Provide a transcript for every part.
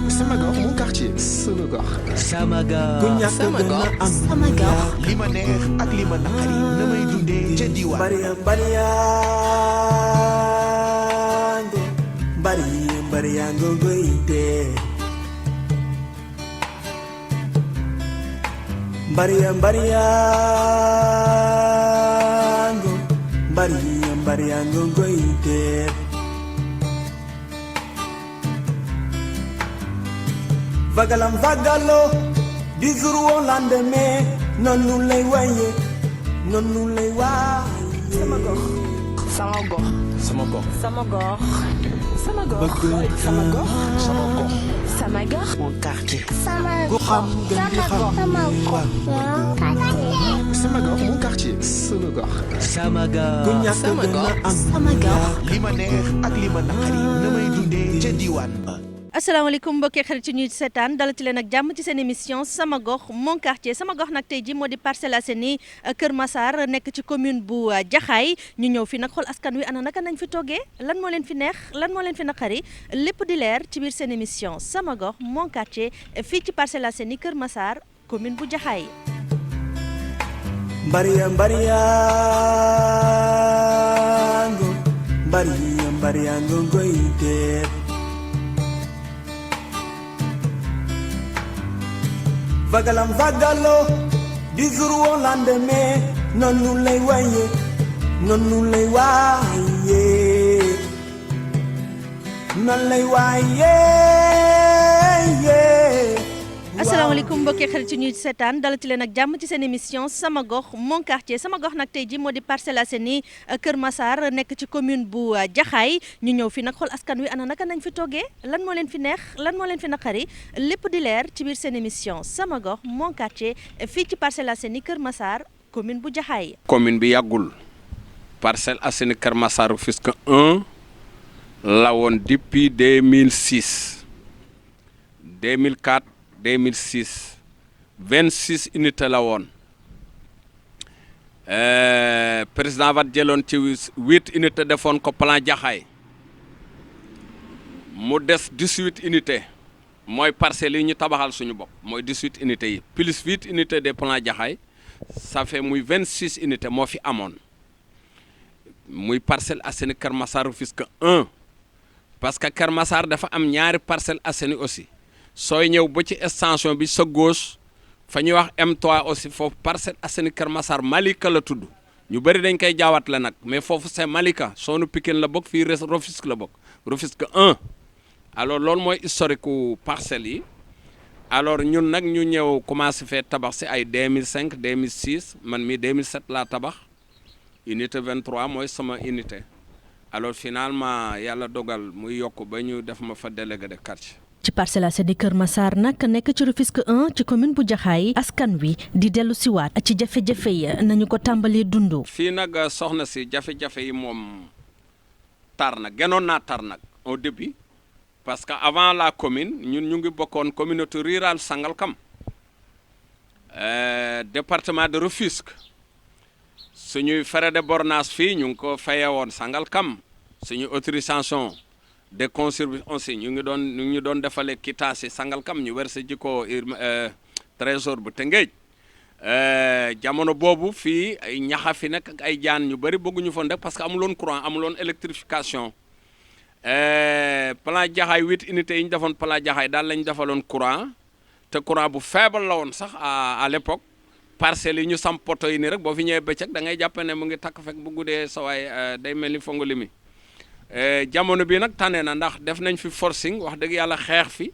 Samagox mon quartier Samagox li ma neex ak li ma naqari na may dundee ca diwaan Bariyango goite Bariyango goite Vagalo di jour au lendemain noonu lay waye sama gox mon quartier goxam gën di xam Samagox mon quartier Samagox li ma neex ak li ma naqari na may dundee ca diwaan ba. asalaamaaleykum mbokki xarit ci ñuy seetaan dalati leen ak jàmm ci seen émission sama gox mon quartier sama gox nag tey ji moo di Parcelles Assainies Kër Massar nekk ci commune bu Jaxaay ñu ñëw fi nag xool askan wi ana naka nañ fi toggee lan moo leen fi neex lan moo leen fi naqari lépp di leer ci biir seen émission sama gox mon quartier fii ci Parcelles Assainies Kër Massar commune bu Jaxaay Bariyango goite Vagalo di jour au lendemain noonu lay waye asalaamaaleykum mbokki xarit ci ñuy seetaan dalati leen ak jàmm ci seen émission sama gox mon quartier sama gox nag tey ji moo di Parcelles Assainies Kër Massar nekk ci commune bu Jaxaay ñu ñëw fi nag xool askan wi ana naka nañ fi toggee lan moo leen fi neex lan moo leen fi naqari lépp di leer ci biir seen émission sama gox mon quartier fii ci Parcelles Assainies Kër Massar commune bu Jaxaay commune bi yàggul Parcelles Assainies Kër Massar Rufisque 1 la woon depuis 2006 2004 2006 26 unités la woon président Wade jëloon ci 8 unités defoon ko plan Jaxaay mu des 18 unités mooy parcelles yi ñu tabaxal suñu bopp mooy 18 unités yi plus 8 unités des plans Jaxaay ça fait muy 26 unités moo fi amoon muy Parcelles Assainies Kër Massar Rufisque 1 parce que Kër Massar dafa am ñaari Parcelles Assainies aussi sooy ñëw ba ci extension bi sa gauche fa ñuy wax M3 aussi foofu Parcelles Assainies Kër Massar Malika la tudd ñu bëri dañ koy jaawat la nag mais foofu c'est Malika soonu Pikine la bokk fii Rufisque la bokk Rufisque 1 alors loolu mooy historique u parcelles yi alors ñun nag ñu ñëw commencé fee tabax si ay 2005 2006 man mi 2007 laa tabax unité 23 mooy sama unité alors finalement yàlla dogal muy yokk ba ñu def ma fa délégué de quartier. ci Parcelles Assainies Kër Massar nag nekk ci Rufisque 1 ci commune bu Jaxaay askan wi di dellu siwaat ci jafe-jafe yi nañu ko tàmbalee dund. fii nag soxna si jafe-jafe yi moom tar na gënoon naa tar nag au début parce que avant la commune ñun ñu ngi bokkoon communauté rurale Sangalkam département de Rufisque suñuy frais de bornage fii ñu ngi ko fayee woon Sangalkam suñu autorisation de conservation aussi ñu ngi doon defalee quittance Sangalkam ñu verser ji ko trésor bu Tëngéej jamono boobu fii ay ñaxa fi nekk ak ay jaan ñu bëri bëgguñu fa ndek parce que amuloon courant amuloon électrification plan Jaxaay 8 unités yi ñu defoon plan Jaxaay daal lañ defaloon courant te courant bu faible la woon sax à l'époque parcelles yi ñu sam poto yi nii rek boo fi ñëwee bëccëg da ngay jàpp ne mu ngi takk fekk bu guddee sa waay day mel ni fongoli mi jamono bi nag tane na ndax def nañ fi forcing wax dëgg yàlla xeex fi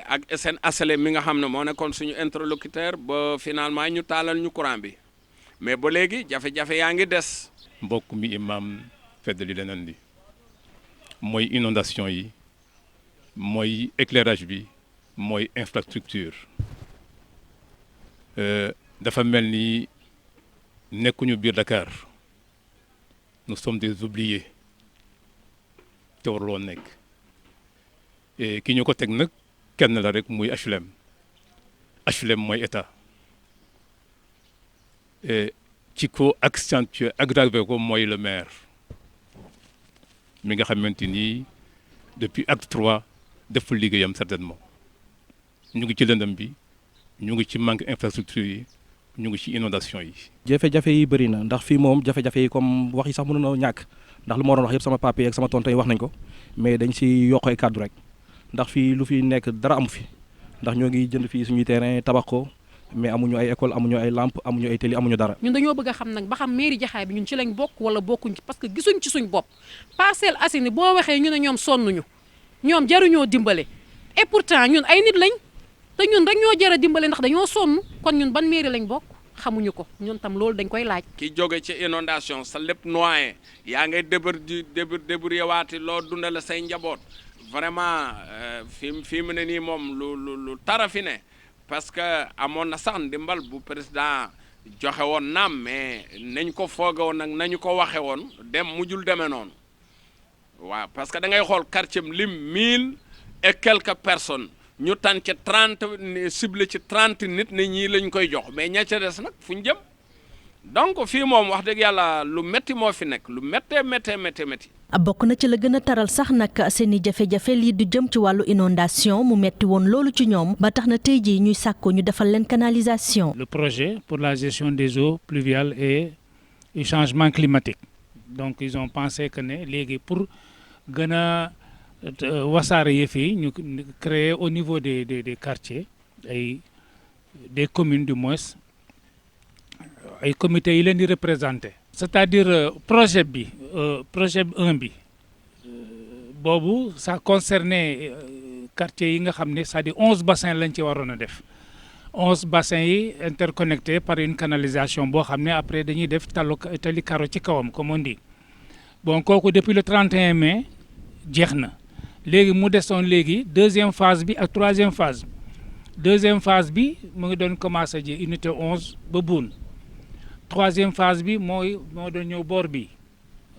ak SN HLM mi nga xam ne moo nekkoon suñu interlocuteur ba finalement ñu taalal ñu courant bi mais ba léegi jafe-jafe yaa ngi des. mbokk mi imam feddali leneen li mooy inondation yi mooy éclairage bi mooy infrastructure dafa mel ni nekkuñu biir Dakar nous sommes des oubliés te waruloo nekk ki ñu ko teg nag kenn la rek muy HLM mooy état ci ko accentuer aggraver ko mooy le maire mi nga xamante ni depuis acte 3 deful liggéeyam certainement ñu ngi ci lëndëm bi ñu ngi ci manque infrastructure yi ñu ngi ci inondation yi. jafe-jafe yi bëri na ndax fii moom jafe-jafe yi comme wax yi sax mënu na ñàkk ndax lu ma waroon wax yëpp sama papa yi ak sama tonton yi wax nañ ko mais dañ si yokk ay kàddu rek ndax fii lu fi nekk dara amu fi ndax ñoo ngi jënd fii suñuy terrain tabax ko mais amuñu ay école amuñu ay lampe amuñu ay télé amuñu dara. ñun dañoo bëgg a xam nag ba xam mairie Jaxaay bi ñun ci lañ bokk wala bokkuñ ci parce que gisuñ ci suñ bopp Parcelles Assainies boo waxee ñu ne ñoom sonnuñu ñoom jaruñoo dimbale et pourtant ñun ay nit lañ te ñun rek ñoo jar a dimbale ndax dañoo sonn kon ñun ban mairie lañ bokk xamuñu ko ñun tam loolu dañ koy laaj. ki jóge ci inondation sa lépp noyé yaa ngay débrouiller waati loo dundale say njaboot vraiment fi mu ne nii moom lu tara fi ne parce que amoon na sax ndimbal bu président joxe woon naam mais nañ ko fooge woon nag nañu ko waxe woon mujjul demee noonu waaw parce que da ngay xool quartier lim 1000 et quelques personnes ñu tànn ci 30 ciblé ci 30 nit ne ñii lañ koy jox mais ña ca des nag fu ñu jëm donc fii moom wax dëgg yàlla lu métti moo fi nekk lu métti. bokk na ci la gën a taral sax nag seeni jafe-jafe lii du jëm ci wàllu inondation mu metti woon loolu ci ñoom ba tax na tey jii ñuy sàkko ñu defal leen canalisation. Le projet pour la gestion des eaux pluviales et du changement climatique donc ils ont pensé que ne léegi pour gën a wasaare yëf yi ñu créer au niveau des quartiers ay des communes du moins ay comités yi leen di représenter. c'est-à-dire projet 1 bi boobu ça concernait quartiers yi nga xam ne c'est-à-dire 11 bassins lañ ci waroon a def 11 bassins yi interconnectés par une canalisation boo xam ne après dañuy def tali karo ci kawam comme on dit bon kooku depuis le 31 mai jeex na léegi mu desoon léegi deuxième phase bi ak troisième phase bi mu ngi doon commencé ji unité 11 ba Boune troisième phase bi moo doon ñëw boor bi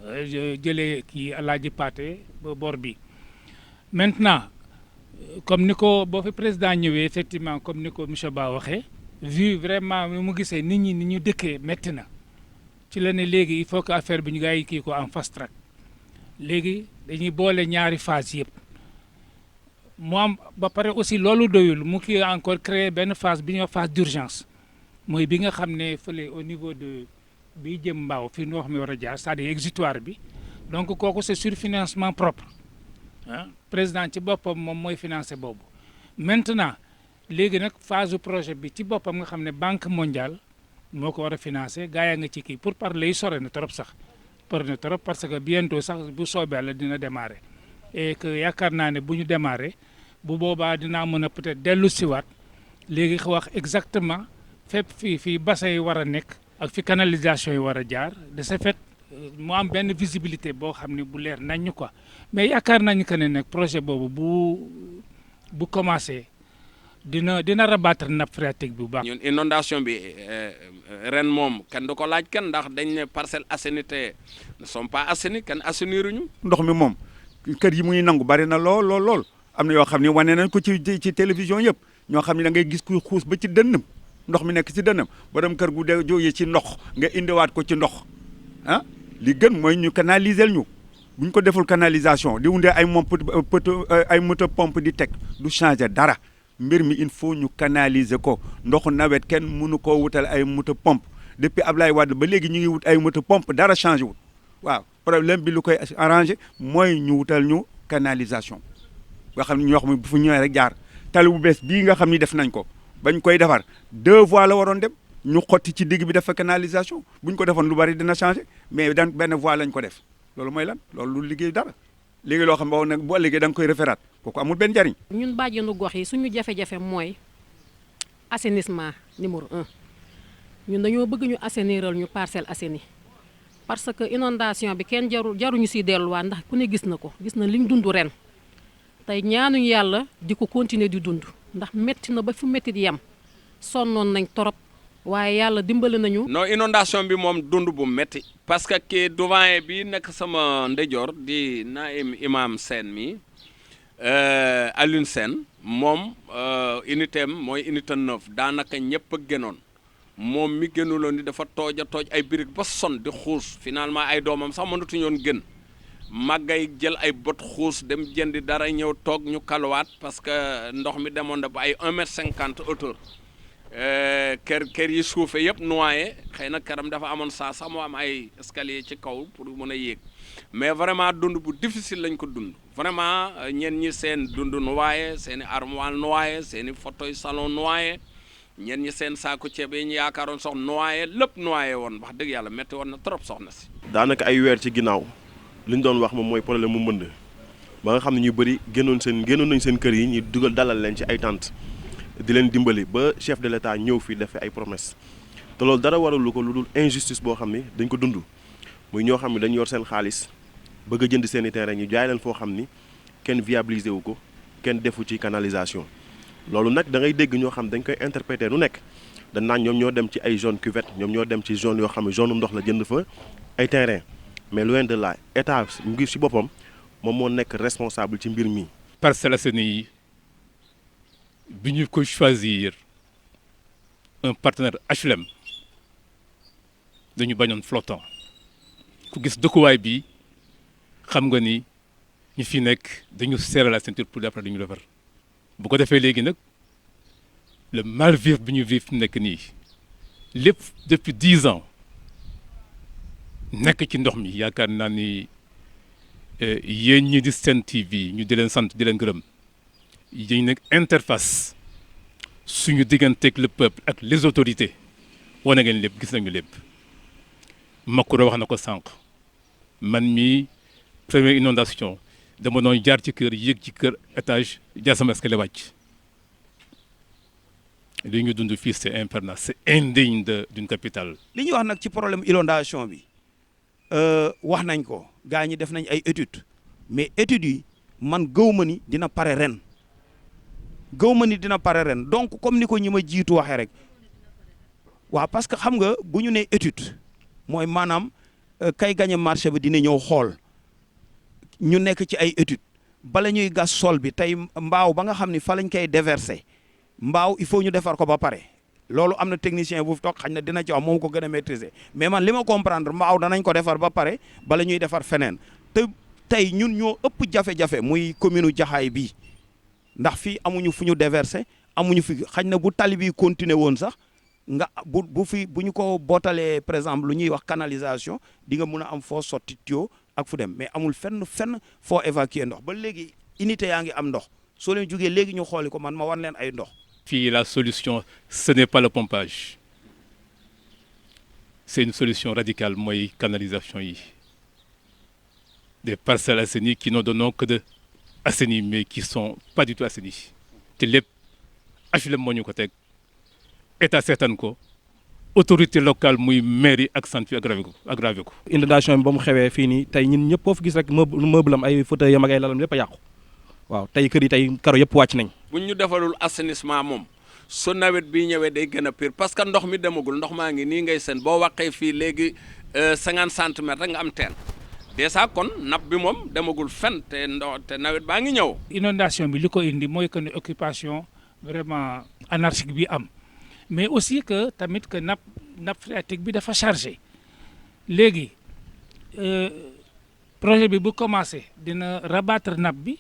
jëlee kii Alaaji Paate ba boor bi maintenant comme ni ko boo fi président ñëwee effectivement comme ni ko monsieur Ba waxee vu vraiment mu gisee nit ñi ni ñu dëkkee métti na ci la ne léegi il faut que affaire bi ñu gaa yi kii ko en fast track léegi dañuy boole ñaari phase yëpp mu am ba pare aussi loolu doyul mu kii encore créer benn phase bi ñuy wax phase d'urgence mooy bi nga xam ne fële au niveau de bi jëm mbaaw fi ndox mi war a jaar c'est-à-dire exutoire bi donc kooku c'est sur financement propre ah président ci boppam moom mooy financé boobu maintenant léegi nag phase projet bi ci boppam nga xam ne banque mondiale moo ko war a financé gaa yaa nga ci kii pour parler yi sore na trop sax parce que bientôt sax bu soobee la dina démarrer et que yaakaar naa ne bu ñu démarrer bu boobaa dinaa mën a peut-être dellu siwaat léegi wax exactement fépp fii bassin yi war a nekk ak fi canalisation yi war a jaar de ce fait mu am benn visibilité boo xam ne bu leer nañ quoi mais yaakaar nañu que ne nag projet boobu bu commencé dina rabattre nappe phréatique bi bu baax. ñun inondation bi ren moom kenn du ko laaj kenn ndax dañ ne Parcelles Assainies ne sont pas assainies kenn assainiruñu. ndox mi moom kër yi muy nangu bari na lool am na yoo xam ne wane nañ ko ci télévision yëpp ñoo xam ne da ngay gis kuy xuus ba ci dënnam ndox mi nekk ci dënnam borom kër gu de jógee ci ndox nga indiwaat ko ci ndox ah li gën mooy ñu canaliser ñu bu ñu ko deful canalisation di wundee ay moto pompe di teg du changer dara mbir mi il faut ñu canaliser ko ndoxu nawet kenn mënu koo wutal ay moto pompe depuis Ablaye Wade ba léegi ñu ngi wut ay moto pompe dara changé wut waaw problème bi lu koy arrangé mooy ñu wutal ñu canalisation nga xam ne ñoo xam ne bu fu ñëwee rek jaar tali bu bees bii nga xam ni def nañ ko bañ koy defar 2 voies la waroon dem ñu xotti ci digg bi def fa canalisation bu ñu ko defoon lu bari dina changé mais benn voie lañ ko def loolu mooy lan loolu lu liggéey dara léegi loo xam ne nag boo liggéey da nga koy referaat kooku amul benn njariñ. ñun bàjjenu gox yi suñu jafe-jafe mooy assainissement numéro 1 ñun dañoo bëgg ñu assainiral ñu Parcelles Assainies parce que inondation bi kenn jaruñu siy delluwaat ndax ku ne gis na liñ dund ren tey ñaanuñu yàlla di ko continuer di dund ndax métti na ba fu métti di yem sonnoon nañ torop waaye yàlla dimbali nañu. non inondation bi moom dund bu métti. parce que kii doyen bi nekk sama ndeyjoor di Naim Imam Sène mi Alioune Sène moom unité am mooy unité 9 daanaka ñëpp a génnoon moom mi génnuloon ni dafa tooj ay birig ba son di xuus finalement ay doomam sax mënatuñu woon génn màggay jël ay bot xuus dem jëndi dara ñëw toog ñu kaluwaat parce que ndox mi demoon na ba ay 1,50 m hauteur kër yi suufe yëpp noyé xëy na këram dafa amoon sax mu am ay escalier ci kaw pour mën a yéeg mais vraiment dund bu difficile lañ ko dund vraiment ñenn ñi seen dund noyé seen i armoire noyé seen i fauteuil salon noyé ñenn ñi seen saako ceeb yi ñu yaakaaroon sox noyé lépp noyé woon wax dëgg yàlla métti woon na trop soxna si. daanaka ay weer ci ginnaaw li ñu doon wax moom mooy problème mu mbënd ba nga xam ne ñu bëri génnoon nañ seen kër yi ñu dugal dalal leen ci ay tentes di leen dimbali ba chef de l'État ñëw fii def ay promesse te loolu dara waralu ko lu dul injustice boo xam ne dañ ko dund muy ñoo xam ne dañu yor seen xaalis bëgg a jënd seen i terrain ñu jaay leen foo xam ni kenn viabilisé wu ko kenn defu ci canalisation loolu nag da ngay dégg ñoo xam dañ koy interpréter nu nekk dañ naan ñoom ñoo dem ci ay zone cuvette ñoom ñoo dem ci zone yoo xam ne zone ndox la jënd fa ay terrain mais loin de là état ngi ci boppam moom moo nekk responsable ci mbir mi. Parcelles Assainies yi bi ñu ko choisir un partenaire HLM dañu bañoon flottant ku gis dëkkuwaay bi xam nga ni ñi fi nekk dañu serrer la ceinture pour après dañu defar bu ko defee léegi nag le mal vivre bi ñu vivre fi nekk nii lépp depuis 10 ans nekk ci ndox mi yaakaar naa ni yéen ñi di Sen TV ñu di leen sant di leen gërëm yéen nag interface suñu digganteeg le peuple ak les autorités wane ngeen lépp gis nañu lépp Makoura wax na ko sànq man mii première inondation dama doon jaar ci kër yéeg ci kër étage jaar sama escalier wàcc li ñu dund fii c'est infernal c'est indigne d'une capitale. li ñuy wax nag ci problème inondation bi wax nañ ko gaa ñi def nañ ay études mais études yi man gëw ma ni dina pare ren donc comme ni ko ñi ma jiitu waxee rek waaw parce que xam nga bu ñu nee étude mooy maanaam kay gagné marché bi dina ñëw xool ñu nekk ci ay études bala ñuy gas sol bi tey mbaaw ba nga xam ni fa lañ koy déverser mbaaw il faut ñu defar ko ba pare loolu am na technicien bu fi toog xañ na dina ci wax moom ko gën a maîtriser mais man li ma comprendre mbaaw danañ ko defar ba pare bala ñuy defar feneen te tey ñun ñoo ëpp jafe-jafe muy commune Jaxaay bii ndax fii amuñu fu ñu déverser amuñu fi xañ na bu tali bi continuer woon sax nga bu ñu ko bootalee par exemple lu ñuy wax canalisation di nga mun a am foo sotti tuyau ak fu dem mais amul fenn foo évacuer ndox ba léegi unité yaa ngi am ndox soo leen jugee léegi ñu xooli ko man ma wan leen ay ndox. Fii la solution ce n'est pas le pompage c'est une solution radicale mooy canalisation yi des Parcelles Assainies qui ne donnent que de assainis mais qui sont pas du tout assainis te lépp HLM moo ñu ko teg état seetaan ko autorité locale muy mairie ak sant fi aggravé ko. inondation bi ba mu xewee fii nii tey ñun ñëpp foofu gis rek meuble am ay fauteuil yam ak ay lalam lépp a yàqu waaw tey kër yi tey karo yëpp wàcc nañ. bu ñu defalul assainissement moom su nawet bi ñëwee day gën a pire parce que ndox mi demagul ndox maa ngi nii ngay seen boo waxee fii léegi 50 centimètres rek nga am teen déjà kon napp bi moom demagul fen te nawet baa ngi ñëw. inondation bi li ko indi mooy que ne occupation vraiment anarchique bi am mais aussi que tamit que nappe phréatique bi dafa chargé léegi projet bi bu commencé dina rabattre nappe bi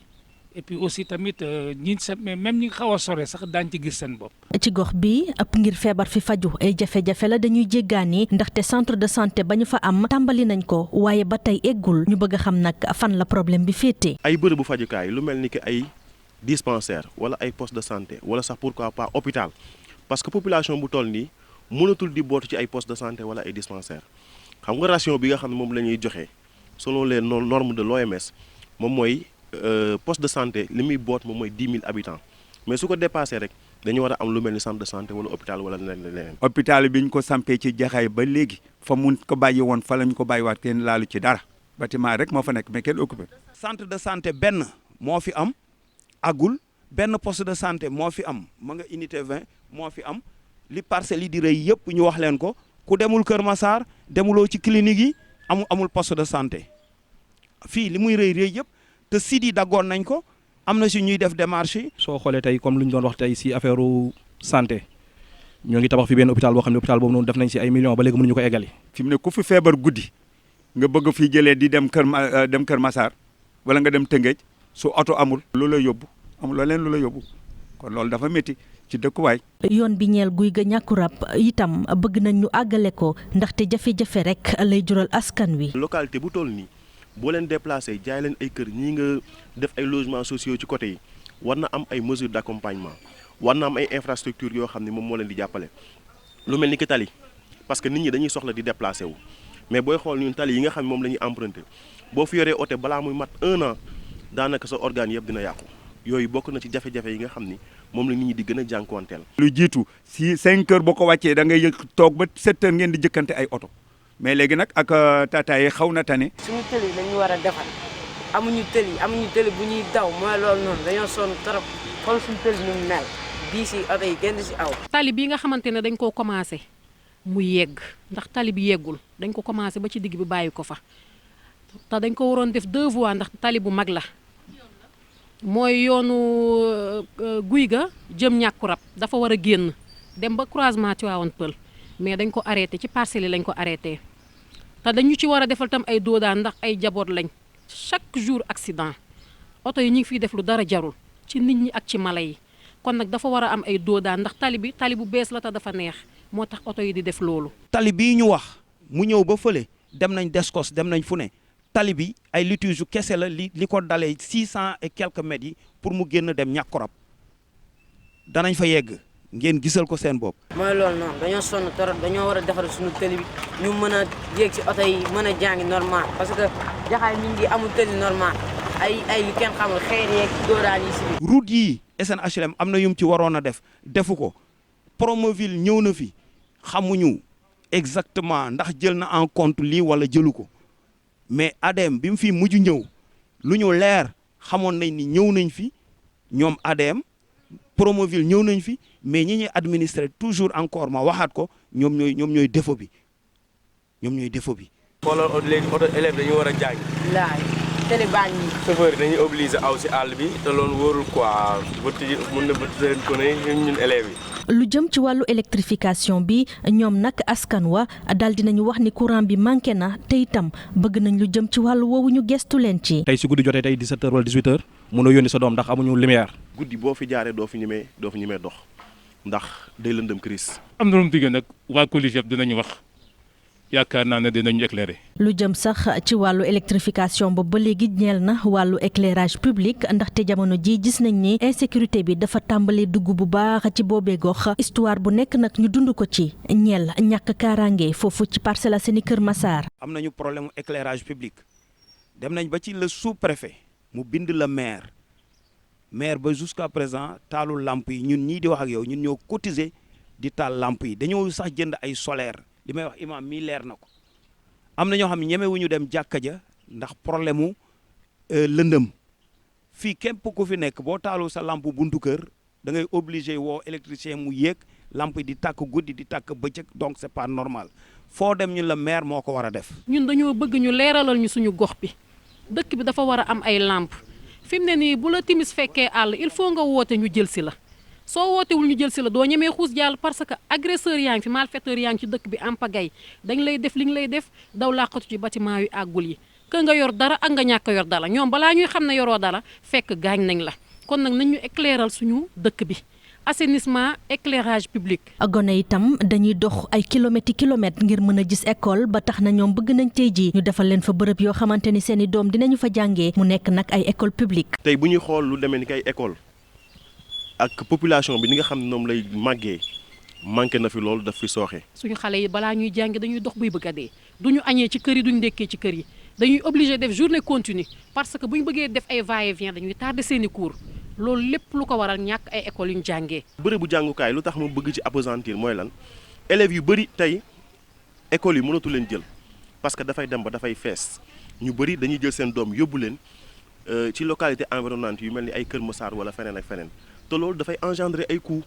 et puis aussi tamit même ñi xaw a sore sax daañu ci gis seen bopp. ci gox bi ëpp ngir feebar fi faju ay jafe-jafe la dañuy jéggaani ndaxte centre de santé ba ñu fa am tàmbali nañ ko waaye ba tey eggul ñu bëgg a xam nag fan la problème bi féetee. ay bërëbu fajukaay lu mel ni que ay dispensaire wala ay poste de santé wala sax pourquoi pas hôpital parce que population bu toll nii mënatul di bootu ci ay poste de santé wala ay dispensaire xam nga ration bi nga xam ne moom la ñuy joxe selon les normes de l'OMS moom mooy poste de santé li muy boot moom mooy 10 000 habitants mais su ko dépassé rek dañu war a am lu mel ni centre de santé wala hôpital wala leneen. hôpital bi ñu ko sampee ci Jaxaay ba léegi fa mun ko bàyyi woon fa lañ ko bàyyiwaat kenn laalu ci dara bâtiment rek moo fa nekk mais kenn occupé. centre de santé benn moo fi am agul benn poste de santé moo fi am ma nga unité 20 moo fi am li parcelles yi di rëy yëpp ñu wax leen ko ku demul Kër Massar demuloo ci clinique yi amul poste de santé fii li muy rëy yëpp te sites yi daggoon nañ ko am na si ñuy def démarche yi. soo xoolee tey comme lu ñu doon wax tey si affaire santé ñoo ngi tabax fi benn hôpital boo xam ne hôpital boobu noonu def nañ si ay millions ba léegi mënuñu ko eggali. fi mu ne ku fi feebar guddi nga bëgg fii jëlee di dem Kër Massar wala nga dem Tëngéej su oto amul lu la yóbbu amul leneen lu la yóbbu kon loolu dafa métti ci dëkkuwaay. yoon bi ñeel guy ga ñàkku rab itam bëgg nañ ñu àggale ko ndaxte jafe-jafe rek lay jural askan wi. localité bu toll nii boo leen déplacé jaay leen ay kër ñii nga def ay logements sociaux ci côté yi war na am ay mesures d'accompagnement war na am ay infrastructures yoo xam ne moom moo leen di jàppale lu mel ni ki tali parce que nit ñi dañuy soxla di déplacé wu mais booy xool ñun tali yi nga xam ne moom la ñuy emprunté boo fi yoree oto balaa muy mat 1 an daanaka sa organe yëpp dina yàqu yooyu bokk na ci jafe-jafe yi nga xam ni moom la nit ñi di gën a jànkuwanteel. lu jiitu si 5 heures boo ko wàccee da ngay toog ba 7 heures ngeen di jëkkante ay oto mais léegi nag ak tata yi xaw na tane. suñu tëli lañu war a defar amuñu tëli bu ñuy daw mooy loolu noonu dañoo sonn trop xool suñu tëli nu mu mel bii si oto yi kenn du si aw. tali bii nga xamante ne dañ koo commencé mu yegg ndax tali bi yeggul dañ ko commencé ba ci digg bi bàyyi ko fa te dañ ko waroon def 2 voies ndax tali bu mag la mooy yoonu guy ga jëm ñàkku rab dafa war a génn dem ba croisement Tivaouane Peulh mais dañ ko arrêté ci parcelles yi lañ ko arrêté te dañu ci war a defal tam ay doodaan ndax ay jaboot lañ chaque jour accident oto yi ñu ngi fiy def lu dara jarul ci nit ñi ak ci mala yi kon nag dafa war a am ay doodaan ndax tali bu bees la te dafa neex moo tax oto yi di def loolu. tali bii ñu wax mu ñëw ba fële dem nañ Descos dem nañ fu ne tali bi ay litige yu kese la li ko dalee 600 et quelques mètres yi pour mu génn dem ñàkku rab danañ fa yegg ngeen gisal ko seen bopp. mooy loolu noonu dañoo sonn torop dañoo war a defar suñu tëli bi ñu mën a yéeg ci oto yi mën a jàngi normal parce que jaxaay mi ngi amul tëli normal ay yu kenn xamul xeer yeeg doodaan yi si biir. route yi SNHLM am na yum ci waroon a defu ko Promoville ñëw na fi xamuñu exactement ndax jël na en compte lii wala jëlu ko mais ADM bi mu fi mujj ñëw lu ñu leer xamoon nañ ni ñëw nañ fi ñoom ADM Promoville ñëw nañ fi mais ñi ñuy administrer toujours encore ma waxaat ko ñoom ñooy défaut bi xoolal léegi oto élève dañu war a jàng. laay télé baa ngi. chauffeur yi dañuy obligé aw si àll bi te loolu wóorul quoi mën na bët seen ko ne ñun élèves yi. lu jëm ci wàllu électrification bi ñoom nag askan wa daal dinañu wax ni courant bi manqué na te itam bëgg nañ lu jëm ci wàllu woowu ñu gestu leen ci. tey si guddi jotee tey 17h wala 18h mënoo yónni sa doom ndax amuñu lumière. guddi boo fi jaaree doo fi ñemee dox ndax day lëndëm crise. am na lu mu diggee nag waa collège yëpp dinañu wax yaakaar naa ne dinañu éclairer. lu jëm sax ci wàllu électrification boobu ba léegi ñeel na wàllu éclairage public ndaxte jamono ji gis nañ ni insécurité bi dafa tàmbali dugg bu baax ci boobee gox histoire bu nekk nag ñu dund ko ci ñeel ñàkk kaaraange foofu ci Parcelles Assainies Kër Massar. am nañu problème éclairage public dem nañ ba ci le sous-préfet mu bind la maire ba jusqu'à présent taalul lamp yi ñun ñii di wax ak yow ñun ñoo cotiser di taal lamp yi dañoo sax jënd ay solaire li may wax imam mii leer na ko am na ñoo xam ne ñemewuñu dem jàkka ja ndax problème mu lëndëm fii képp ku fi nekk boo taalu sa lampe buntu kër da ngay obligé woo électricien mu yéeg lampe yi di tàkk guddi di tàkk bëccëg donc c'est pas normal foo dem ñun la maire moo ko war a def. ñun dañoo bëgg ñu leeralal ñu suñu gox bi dëkk bi dafa war a am ay lampe fi mu ne nii bu la timis fekkee àll il faut nga woote ñu jël si la. soo wootewul ñu jël si la doo ñemee xuus jàll parce que agresseur yaa ngi fi malfaiteur yaa ngi ci dëkk bi am pagay dañ lay def li nga lay def daw làqatu ci bâtiment yu àggul yi que nga yor dara ak nga ñàkk yor dara ñoom balaa ñuy xam ne yoroo dara fekk gaañ nañ la kon nag nañ ñu éclairal suñu dëkk bi assainissement éclairage public. gone itam dañuy dox ay kilomètres ngir mën a gis école ba tax na ñoom bëgg nañ tey jii ñu defal leen fa bërëb yoo xamante ni seen i doom dinañu fa jàngee mu nekk nag ay école publique. tey bu ñuy xool lu demee ni kay école. ak population bi ni nga xam ne ñoom lay màggee manqué na fi loolu daf fi sooxe. suñu xale yi balaa ñuy jàng dañuy dox buy bëgg a dee duñu añee ci kër yi duñu ndekkee ci kër yi dañuy obligé def journée continue parce que bu ñu bëggee def ay va-et-vient dañuy tardé seeni cours loolu lépp lu ko waral ñàkk ay écoles yu ñu jàngee. bërëbu jàngukaay lu tax mu bëgg ci appesantir mooy lan élèves yu bëri tey écoles yi mënatu leen jël parce que dafay dem ba dafay fees ñu bëri dañuy jël seen doom yóbbu leen ci localité environnante yu mel ni ay Kër Massar wala feneen ak feneen. te loolu dafay engendrer ay coûts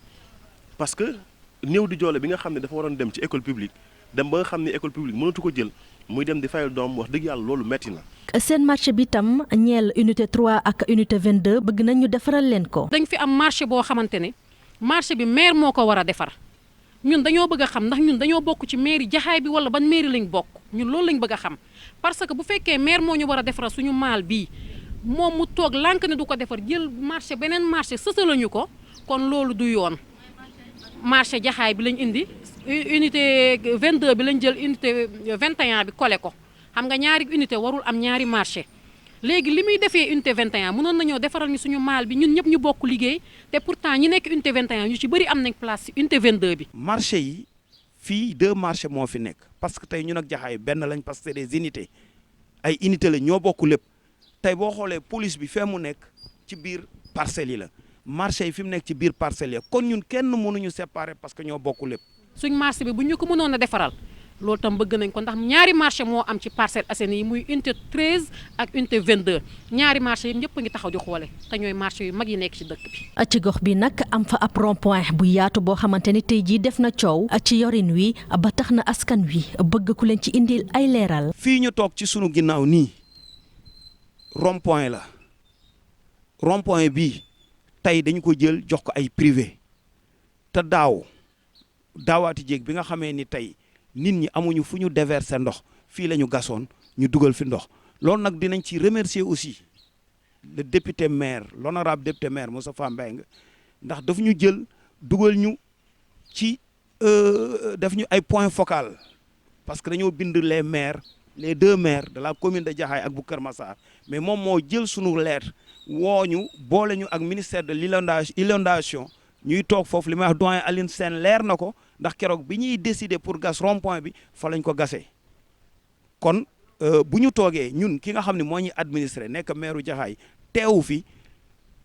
parce que néew di joole bi nga xam ne dafa waroon dem ci école publique dem ba nga xam ne école publique mënatu ko jël muy dem di fayal doom wax dëgg yàlla loolu metti na. seen marché bi tam ñeel unité 3 ak unité 22 bëgg nañ ñu defaral leen ko. dañ fi am marché boo xamante ne marché bi maire moo ko war a defar ñun dañoo bëgg a xam ndax ñun dañoo bokk ci mairie Jaxaay bi wala ban mairie lañ bokk ñun loolu lañ bëgg a xam parce que bu fekkee maire moo ñu war a defaral suñu maal bii moom mu toog lànk ne du ko defar jël marché beneen marché sësalañu ko kon loolu du yoon marché jaxaay bi lañ indi unité 22 bi lañ jël unité 21 bi collé ko xam nga ñaari unité warul am ñaari marché léegi li muy defee unité 21 mënoon nañoo defaral ñu suñu maal bi ñun ñëpp ñu bokk liggéey te pourtant ñi nekk unité 21 ñu ci bëri am nañ place ci unité 22 bi. marché yi fii 2 marchés moo fi nekk parce que tey ñun ak jaxaay benn lañ parce que c'est des unités ay unités la ñoo bokk lépp tey boo xoolee police bi fee mu nekk ci biir parcelles yi la marché yi fi mu nekk ci biir parcelles yi kon ñun kenn mënuñu séparer parce que ñoo bokk lépp. suñ marché bi bu ñu ko mënoon a defaral loolu tam bëgg nañ ko ndax ñaari marché moo am ci Parcelles Assainies yi muy unité 13 ak unité 22 ñaari marché yi ñëpp a ngi taxaw di xoole te ñooy marché yu mag yi nekk ci dëkk bi. ci gox bi nag am fa ab rond-point bu yaatu boo xamante ni tey jii def na coow ci yorin wi ba tax na askan wi bëgg ku leen ci indil ay leeral. fii ñu toog ci sunu ginnaaw nii rond-point la rond-point bii tey dañu ko jël jox ko ay privé te daawaati jéeg bi nga xamee ni tey nit ñi amuñu fu ñu déverser ndox fii la ñu gasoon ñu dugal fi ndox loolu nag dinañ ci remercier aussi le député maire l'honorable député maire Moustapha Mbengue ndax daf ñu jël dugal ñu ci def ñu ay point focal parce que dañoo bind les maires les 2 maires de la commune de Jaxaay ak bu Kër Massar mais moom moo jël sunu lettre woo ñu boole ñu ak ministère de l'inondation ñuy toog foofu li may wax doyen Aline Sène leer na ko ndax keroog bi ñuy décider pour gas rond-point bi fa lañ ko gasee kon bu ñu toogee ñun ki nga xam ne moo ñuy administré nekk maire Jaxaay teewu fi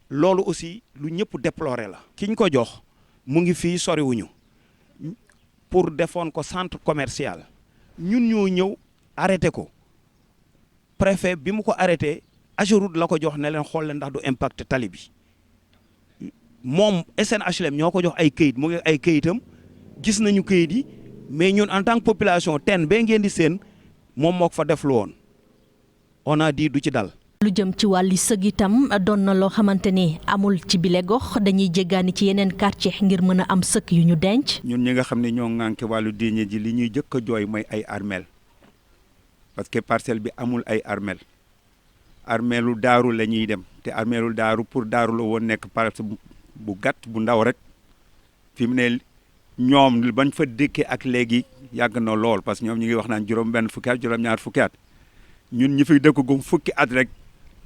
loolu aussi lu ñëpp déploré la. ki ñu ko jox mu ngi fii soriwuñu pour defoon ko centre commercial ñun ñoo ñëw arrêté ko préfet bi mu ko arrêté Ageroute la ko jox ne leen xool leen ndax du impact tali bi. moom SNHLM ñoo ko jox ay këyit mu ngi ay këyitam gis nañu këyit yi mais ñun en tant que population ten bee ngeen di seen moom moo ko fa def lu woon on a dit du ci dal. lu jëm ci wàllu sëg itam doon na loo xamante ni amul ci bile gox dañuy jéggaani ci yeneen quartier ngir mën a am sëk yu ñu denc. ñun ñi nga xam ne ñoo ŋànke wàllu diine ji li ñuy jëkk a jooy mooy ay armeel parce que parcelle bi amul ay armeelu daaru la ñuy dem te armeelu daaru pour daaru la woon nekk parcelle bu gàtt bu ndaw rek fi mu ne ñoom bañ fa dëkkee ak léegi yàgg na lool parce que ñoom ñu ngi wax naan juróom-benn fukki at juróom-ñaar fukki at ñun ñi fiy dëkk gum fukki at rek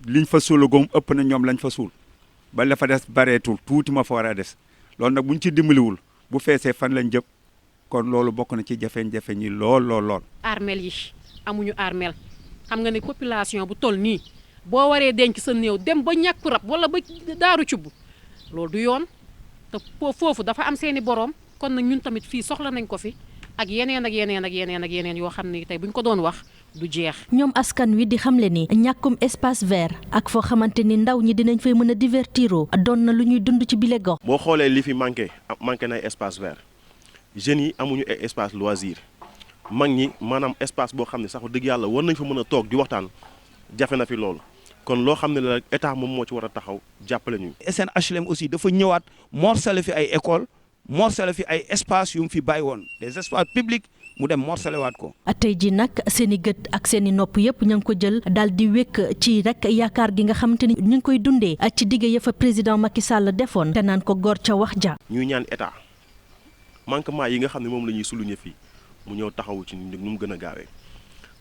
liñ fa suul gum ëpp na ñoom lañ fa suul ba la fa des bareetul tuuti ma fa war a des loolu nag buñ ci dimbaliwul bu feesee fan lañ jëm kon loolu bokk na ci jafe-jafe ñi lool. armel yi amuñu armel xam nga ne population bu toll nii boo waree denc sa néew dem ba ñàkk rab wala ba daaru cubb loolu du yoon te foofu dafa am seeni boroom kon nag ñun tamit fii soxla nañ ko fi ak yeneen yoo xam ne tey buñ ko doon wax du jeex. ñoom askan wi di xamle ni ñàkkum espace vert ak foo xamante ni ndaw ñi dinañ fay mën a divertiro doon na lu ñuy dund ci bile gox. boo xoolee li fi manqué na ay espace vert jeunes yi amuñu ay espace loisir mag ñi maanaam espace boo xam ne sax dëgg yàlla war nañ fa mën a toog di waxtaan jafe na fi loolu. kon loo xam ne la état moom moo ci war a taxaw jàppale ñu. SNHLM aussi dafa ñëwaat morcelé fi ay école morcelé fi ay espace yu mu fi bàyyi woon des espaces publics mu dem morcelé waat ko. tey ji nag seen i gët ak seen i nopp yëpp ña ngi ko jël daal di wékk ci rek yaakaar gi nga xamante ni ñu ngi koy dundee ci digge ya fa président Macky Sall defoon te naan ko góor ca wax ja. ñuy ñaan état manquement yi nga xam ne moom la ñuy souligner fii mu ñëw taxawu ci nu mu gën a gaawee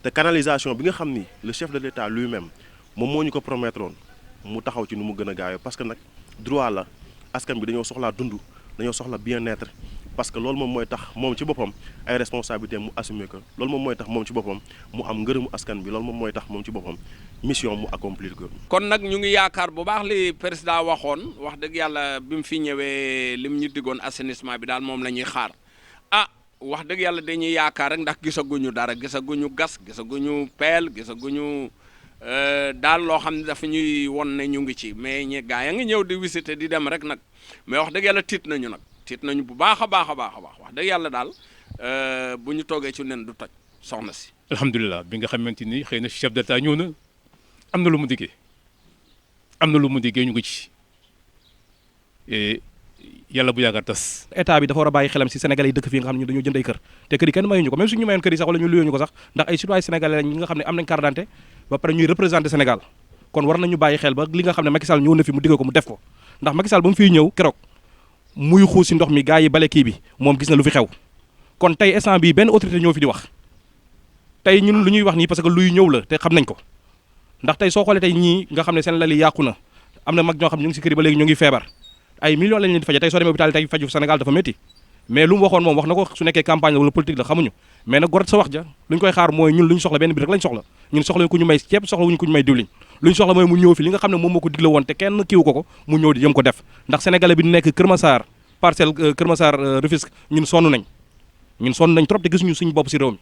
te canalisation bi nga xam ni le chef de l'État lui-même moom moo ñu ko promettre woon mu taxaw ci nu mu gën a gaawee parce que nag droit la askan bi dañoo soxlaa dund dañoo soxla bien-être parce que loolu moom mooy tax moom ci boppam ay responsabilités mu assumer ko loolu moom mooy tax moom ci boppam mu am ngërëmu askan bi loolu moom mooy tax moom ci boppam mission mu accomplir ko. kon nag ñu ngi yaakaar bu baax li président waxoon wax dëgg yàlla bi mu fi ñëwee lim ñu diggoon assainissement bi daal moom la ñuy xaar wax dëgg yàlla dañuy yaakaar rek ndax gisaguñu dara gisaguñu gas gisaguñu peel gisaguñu. daal loo xam ne dafa ñuy won ne ñu ngi ci mais ñi gaa ya ngi ñëw di visiter di dem rek nag mais wax dëgg yàlla tiit nañu bu baax a baax wax dëgg yàlla daal bu ñu toogee ci nen du toj soxna si. alhamdulilah bi nga xamante ni xëy na chef d'état ñëw na am na lu mu diggee ñu ngi ci yàlla bu yaakaar tas. état bi dafa war a bàyyi xelam si sénégalais yi dëkk fii nga xam ne ñu dañoo jënd ay kër te kër yi kenn mayuñu ko même suñu mayoon kër yi sax wala ñu luyuñu ko sax ndax ay citoyen sénégalais lañ ñi nga xam ne am nañ carte d'identité ba pare ñuy représenter Sénégal kon war nañu bàyyi xel ba li nga xam ne Macky Sall ñëw na fi mu digg ko mu def ko ndax Macky Sall ba mu fiy ñëw keroog muy xuus si ndox mi gars yi bale kii bi moom gis na lu fi xew kon tey instant bii benn autorité ñëw fi di wax tey ñun lu ñuy wax nii parce que luy ñëw la te xam nañ ko ndax tey soo xoolee tey ñii nga xam ne seen lal yi yàqu na am na mag ñoo xam ne ñu ngi si kër yi ba léegi ñu ngi feebar ay millions lañ leen di faje tey soo demee hôpital tey faju Sénégal dafa métti mais lu mu waxoon moom wax na ko su nekkee campagne la wala politique la xamuñu mais nag goret sa wax ja lu ñu koy xaar mooy ñun lu ñu soxla benn bi rek lañ soxla ñun soxla ku ñu may ceeb soxla wuñu ku ñu may diwliñ lu ñu soxla mooy mu ñëw fi li nga xam ne moom moo ko digle woon te kenn kiiwu ko mu ñëw di jëm ko def ndax sénégalais bi nekk Kër Massar Parcelles Kër Massar Rufisque ñun sonn nañ trop te gisuñu suñu bopp si réew mi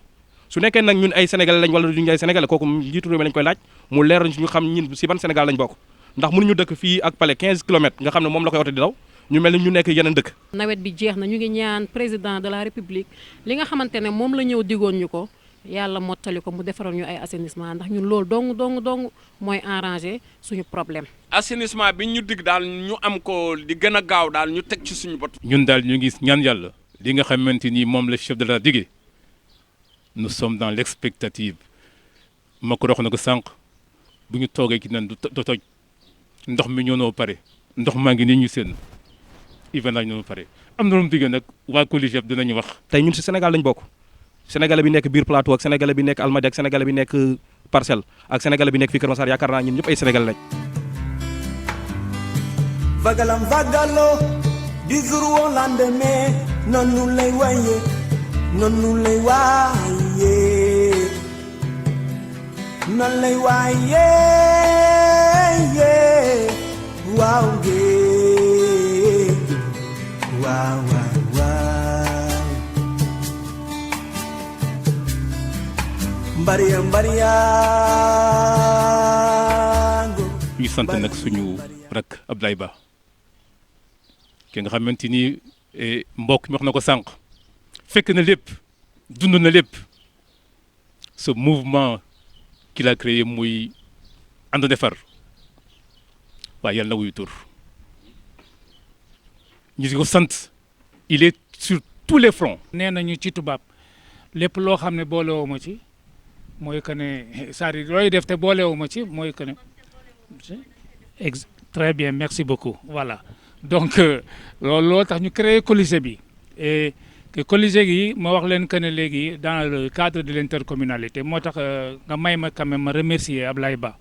su nekkee nag ñun ay sénégalais lañ wala duñu ay sénégalais kooku njiitu réew mi lañ koy laaj mu leer ñu xam ñun si ban Sénégal lañ bokk ndax mënuñu dëkk fii ak Palais 15 kilomètres nga xam ne moom la koy oto di daw ñu mel ni ñu nekk yeneen dëkk. nawet bi jeex na ñu ngi ñaan président de la république li nga xamante ne moom la ñëw digoon ñu ko yàlla mottali ko mu defaral ñu ay assainissement ndax ñun loolu dong mooy arranger suñu problème. assainissement bi ñu dig daal ñu am ko di gën a gaaw daal ñu teg ci suñu bot. ñun daal ñu ngi ñaan yàlla li nga xamante ni moom la chef de la digee nous sommes dans l'expectative ma ko wax na ko sànq bu ñu toogee ci nan du toj ndox mi ñoo noo pare ndox maa ngi nii ñu seen hivernage ñoo pare am na lu mu diggee nag waa collège dinañu wax. tey ñun si Sénégal lañ bokk sénégalais bi nekk biir plateau ak sénégalais bi nekk Almadies ak sénégalais bi nekk Parcelles ak sénégalais bi nekk fii Kër Massar yaakaar naa ñun ñëpp ay sénégalais lañ. Vagalam vagalo du jour au lendemain noonu lay waye noonu lay waaye noonu lay waaye waaw ngeen waaw waaw waaw mbariya ñu sant nag suñu rak Abdoulaye Ba ki nga xamante ni mbokk mi wax na ko sànq fekk na lépp dund na lépp ce mouvement qu'il a créé muy ànd defar waaye yàlla na wuyu tur ñu di ko sant il est sur tous les fronts. nee nañu ci tubaab lépp loo xam ne boolewoo ma ci mooy que ne c'est-à-dire looy def te boolewoo ma ci mooy que ne très bien merci beaucoup voilà donc loolu tax ñu créé Colisée bi et que Colisée gi ma wax leen que ne léegi dans le cadre de l'intercommunalité moo tax nga may ma quand même ma remercier Ablaye Ba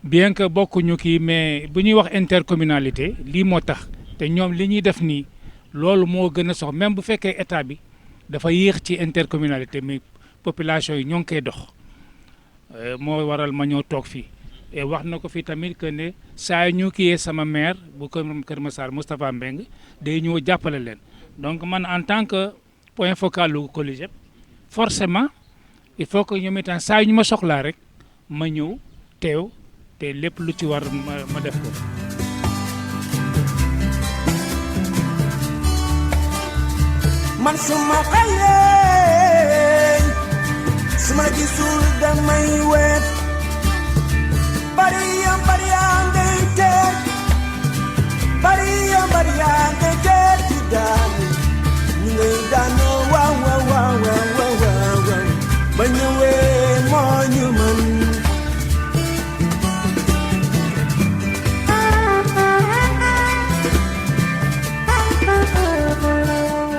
bien que bokkuñu kii mais bu ñuy wax intercommunalité lii moo tax te ñoom li ñuy def nii loolu moo gën a sox même bu fekkee état bi dafa yéex ci intercommunalité mais population yi ñoo ngi koy dox moo waral ma ñëw toog fii et wax na ko fii tamit que ne saa ñu kiyee sama maire bu Kër Massar Moustapha Mbeng day ñëw jàppale leen donc man en tant que point focal lu Coligep forcément il faut que ñoom itam saa ñu ma soxlaa rek ma ñëw teew te lépp lu ci war ma def ko. man suma xëyee suma gisul damay wet bariya ngay teer bariya ngay teer di daanu ñu ngay daanoo waaw ba ñëwee moo ñu mën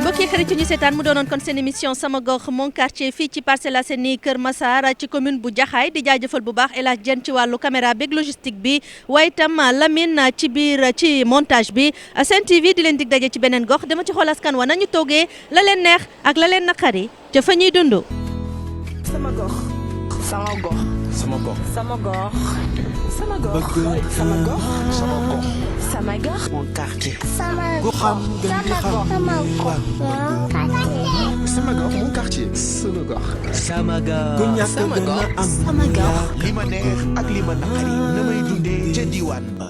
mbokki xarit ci ñu seetaan mu doonoon kon seen émission sama gox mon quartier fii ci Parcelles Assainies Kër Massar ci commune bu Jaxaay di jaajëfal bu baax El Hadj Diène ci wàllu caméra beeg logistique bi waaye itam Lamine ci biir ci montage bi Sen TV di leen dig daje ci beneen gox dama ci xool askan wa nañu toogee la leen neex ak la leen naqari ca fa ñuy dund. sama gox sama gox sama gox sama gox sama gox sama gox sama gox sama gox mon quartier sama goxam gën di xam sama gox sama gox mon quartier sama gox sama gox ku ñàkk gën a am sama gox li ma neex ak li ma naqari na may dundee ca diwaan ba